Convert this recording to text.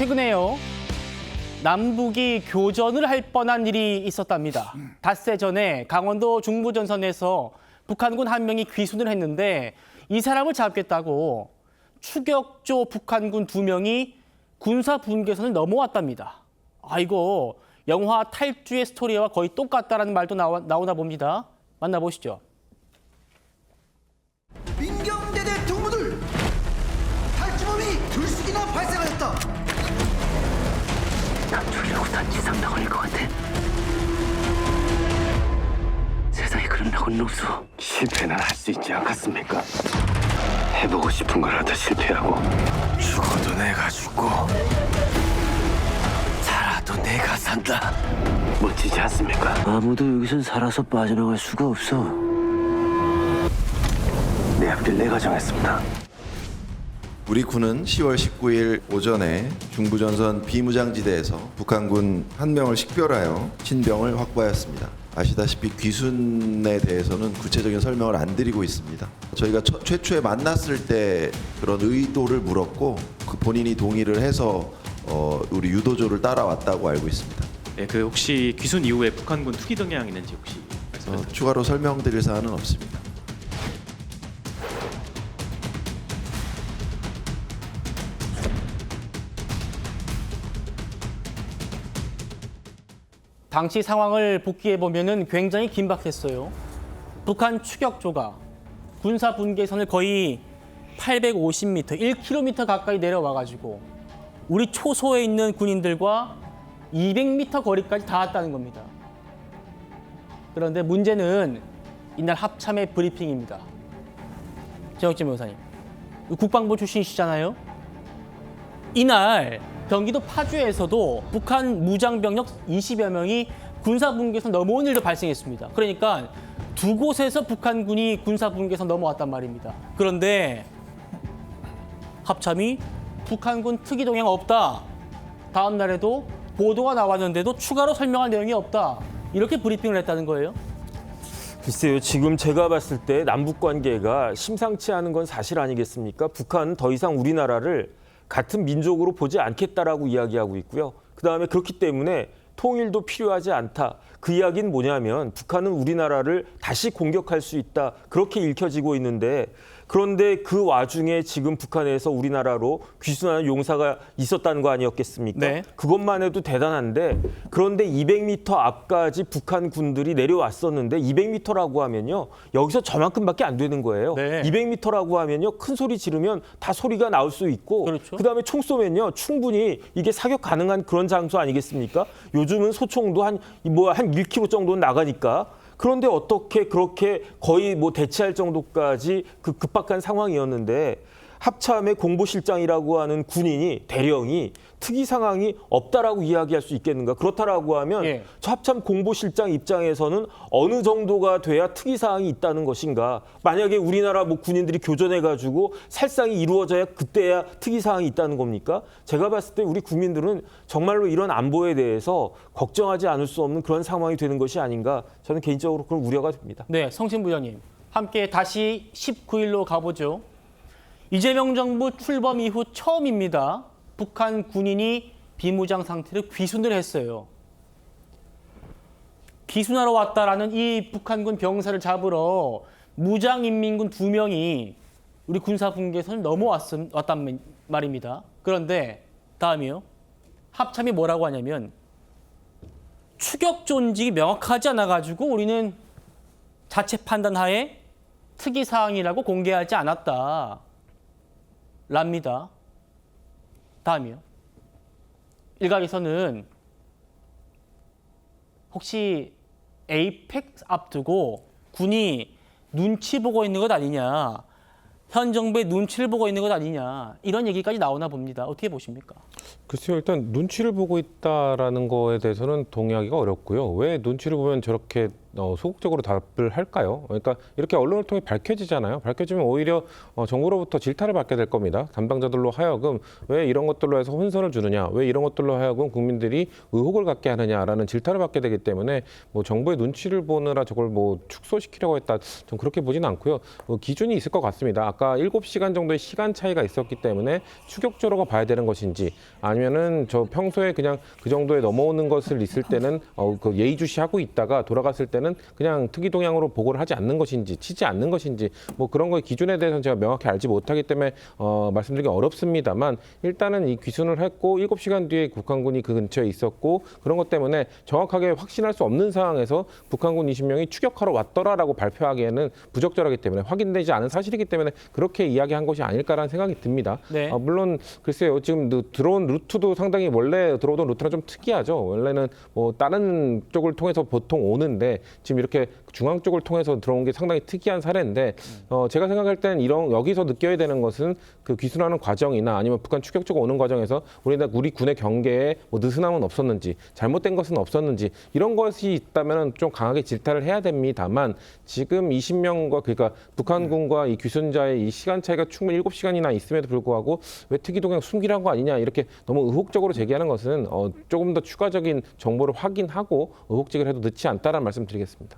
최근에요. 남북이 교전을 할 뻔한 일이 있었답니다. 닷새 전에 강원도 중부전선에서 북한군 한 명이 귀순을 했는데 이 사람을 잡겠다고 추격조 북한군 2명이 군사 분계선을 넘어왔답니다. 이거 영화 탈주의 스토리와 거의 똑같다라는 말도 나오나 봅니다. 만나보시죠. 민경대대 동무들! 탈주범이 둘씩이나 발생하였다! 남 죽이려고 단지상 나갈 것 같아. 세상에 그런 낙은 없어. 실패는 할 수 있지 않겠습니까? 해보고 싶은 걸 하다 실패하고 죽어도 내가 죽고 살아도 내가 산다. 멋지지 않습니까? 아무도 여기선 살아서 빠져나갈 수가 없어. 내 앞길 내가 정했습니다. 우리 군은 10월 19일 오전에 중부전선 비무장지대에서 북한군 한 명을 식별하여 신병을 확보하였습니다. 아시다시피 귀순에 대해서는 구체적인 설명을 안 드리고 있습니다. 저희가 최초에 만났을 때 그런 의도를 물었고 그 본인이 동의를 해서 우리 유도조를 따라왔다고 알고 있습니다. 네, 그 혹시 귀순 이후에 북한군 투기 동향이 있는지 혹시 말씀해 주세요. 추가로 설명드릴 사안은 없습니다. 당시 상황을 복기해 보면은 굉장히 긴박했어요. 북한 추격조가 군사 분계선을 거의 850m, 1km 가까이 내려와 가지고 우리 초소에 있는 군인들과 200m 거리까지 닿았다는 겁니다. 그런데 문제는 이날 합참의 브리핑입니다. 최혁진 변호사님, 국방부 출신이시잖아요. 이날 경기도 파주에서도 북한 무장병력 20여 명이 군사분계선 넘어온 일도 발생했습니다. 그러니까 두 곳에서 북한군이 군사분계선 넘어왔단 말입니다. 그런데 합참이 북한군 특이 동향 없다. 다음 날에도 보도가 나왔는데도 추가로 설명할 내용이 없다. 이렇게 브리핑을 했다는 거예요. 글쎄요, 지금 제가 봤을 때 남북 관계가 심상치 않은 건 사실 아니겠습니까? 북한은 더 이상 우리나라를 같은 민족으로 보지 않겠다라고 이야기하고 있고요. 그다음에 그렇기 때문에 통일도 필요하지 않다. 그 이야기는 뭐냐면 북한은 우리나라를 다시 공격할 수 있다. 그렇게 읽혀지고 있는데 그런데 그 와중에 지금 북한에서 우리나라로 귀순하는 용사가 있었다는 거 아니었겠습니까? 네. 그것만 해도 대단한데 그런데 200m 앞까지 북한 군들이 내려왔었는데 200m라고 하면요. 여기서 저만큼밖에 안 되는 거예요. 네. 200m라고 하면요. 큰 소리 지르면 다 소리가 나올 수 있고 그렇죠. 그다음에 총 쏘면요. 충분히 이게 사격 가능한 그런 장소 아니겠습니까? 요즘은 소총도 한 1km 정도는 나가니까 그런데 어떻게 그렇게 거의 대치할 정도까지 그 급박한 상황이었는데 합참의 공보실장이라고 하는 군인이 대령이 특이 상황이 없다라고 이야기할 수 있겠는가? 그렇다라고 하면 예. 저 합참 공보실장 입장에서는 어느 정도가 돼야 특이 사항이 있다는 것인가? 만약에 우리나라 군인들이 교전해가지고 살상이 이루어져야 그때야 특이 사항이 있다는 겁니까? 제가 봤을 때 우리 국민들은 정말로 이런 안보에 대해서 걱정하지 않을 수 없는 그런 상황이 되는 것이 아닌가? 저는 개인적으로 그런 우려가 됩니다. 네, 성신 부장님. 함께 다시 19일로 가보죠. 이재명 정부 출범 이후 처음입니다. 북한 군인이 비무장 상태로 귀순을 했어요. 귀순하러 왔다라는 이 북한군 병사를 잡으러 무장인민군 2명이 우리 군사분계선을 넘어왔단 말입니다. 그런데 다음이요. 합참이 뭐라고 하냐면 추격존직이 명확하지 않아가지고 우리는 자체 판단하에 특이사항이라고 공개하지 않았다. 랍니다. 다음이요. 일각에서는 혹시 에이펙 앞두고 군이 눈치 보고 있는 것 아니냐, 현 정부의 눈치를 보고 있는 것 아니냐 이런 얘기까지 나오나 봅니다. 어떻게 보십니까? 글쎄요, 일단 눈치를 보고 있다라는 거에 대해서는 동의하기가 어렵고요. 왜 눈치를 보면 저렇게 소극적으로 답을 할까요? 그러니까 이렇게 언론을 통해 밝혀지잖아요. 밝혀지면 오히려 정부로부터 질타를 받게 될 겁니다. 담당자들로 하여금 왜 이런 것들로 해서 혼선을 주느냐, 왜 이런 것들로 하여금 국민들이 의혹을 갖게 하느냐라는 질타를 받게 되기 때문에 뭐 정부의 눈치를 보느라 저걸 뭐 축소시키려고 했다, 좀 그렇게 보지는 않고요. 기준이 있을 것 같습니다. 아까 7시간 정도의 시간 차이가 있었기 때문에 추격적으로 봐야 되는 것인지, 아니면은 저 평소에 그냥 그 정도에 넘어오는 것을 있을 때는 그 예의주시하고 있다가 돌아갔을 때는 그냥 특이 동향으로 보고를 하지 않는 것인지, 치지 않는 것인지, 뭐 그런 거의 기준에 대해서는 제가 명확히 알지 못하기 때문에 말씀드리기 어렵습니다만, 일단은 이 귀순을 했고 7시간 뒤에 북한군이 그 근처에 있었고, 그런 것 때문에 정확하게 확신할 수 없는 상황에서 북한군 20명이 추격하러 왔더라라고 발표하기에는 부적절하기 때문에, 확인되지 않은 사실이기 때문에 그렇게 이야기한 것이 아닐까라는 생각이 듭니다. 네. 물론 글쎄요, 지금 들어온 루트도 상당히 원래 들어오던 루트랑 좀 특이하죠. 원래는 뭐 다른 쪽을 통해서 보통 오는데 지금 이렇게 중앙 쪽을 통해서 들어온 게 상당히 특이한 사례인데, 제가 생각할 때는 여기서 느껴야 되는 것은 그 귀순하는 과정이나 아니면 북한 추격 쪽 오는 과정에서 우리 군의 경계에 뭐 느슨함은 없었는지, 잘못된 것은 없었는지, 이런 것이 있다면 좀 강하게 질타를 해야 됩니다만, 지금 20명과 그러니까 북한군과 이 귀순자의 이 시간 차이가 충분히 7시간이나 있음에도 불구하고 왜 특이동향 숨기란 거 아니냐, 이렇게 너무 의혹적으로 제기하는 것은 조금 더 추가적인 정보를 확인하고 의혹 제기를 해도 늦지 않다라는 말씀 드리겠습니다.